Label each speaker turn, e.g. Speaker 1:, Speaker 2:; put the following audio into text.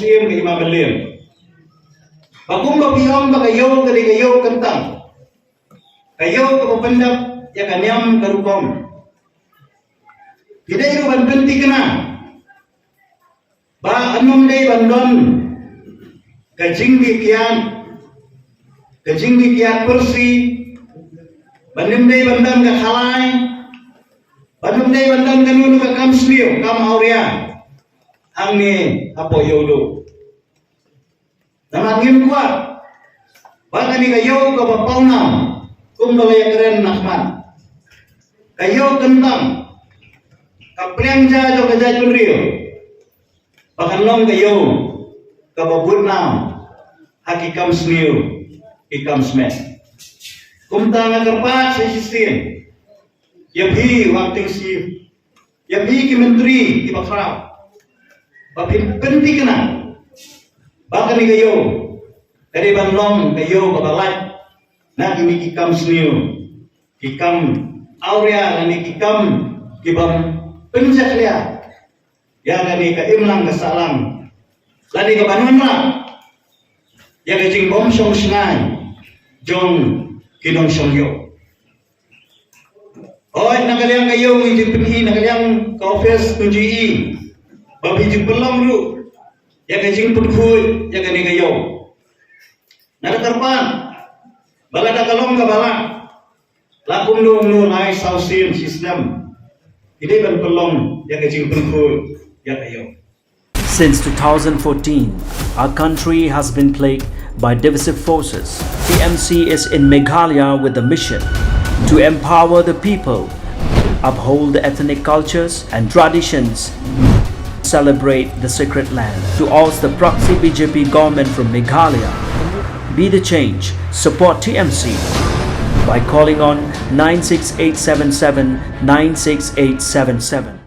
Speaker 1: Muslim ke Imam Belim. Bagong babiyong bagayo kali kayo kentang. Kayo kapapendap ya kanyam karukom. Tidak itu banpenti kena. Ba anum day bandon. Kajing dikian persi. Bandem day bandam ka khalai. Bandem day bandam kanunu ka kamsliyo kam auria. Ang ni apo yolo. Namangim kuat. Baka ni kayo kapapaunam. Kung balaya keren nakman. Kayo kentang. Kapriang jajo kajaj penrio. Bahkan long kayo kapaburnam. Hakikam sniyo. Hikam smet. Kumta nga kerpat sa sistem. Yabi wakting sif. Yabi ki menteri ki bakrab. Bapin penting kena. Bahkan ni kayo. Dari banlong kayo kabalat. Na kini kikam sniyo. Kikam aurea nani kikam kibam penjak liya. Ya kani ka imlang kasalang. Lani ka banunra. Ya kajing bom song sengai. Jong kinong song yo. Oy nakaliang kayo ngijin penhi nakaliang ka office tunji. Babi jing belum lu. Ya kajing penhui ya kani kayo. Naratarpan. Balada kalong ka bala. Lakum nu nai sausin sistem. Ini ban pelong ya kajing penhui ya kayo.
Speaker 2: Since 2014, our country has been plagued by divisive forces. TMC is in Meghalaya with the mission to empower the people, uphold the ethnic cultures and traditions, celebrate the sacred land. To oust the proxy BJP government from Meghalaya, be the change, support TMC by calling on 96877 96877.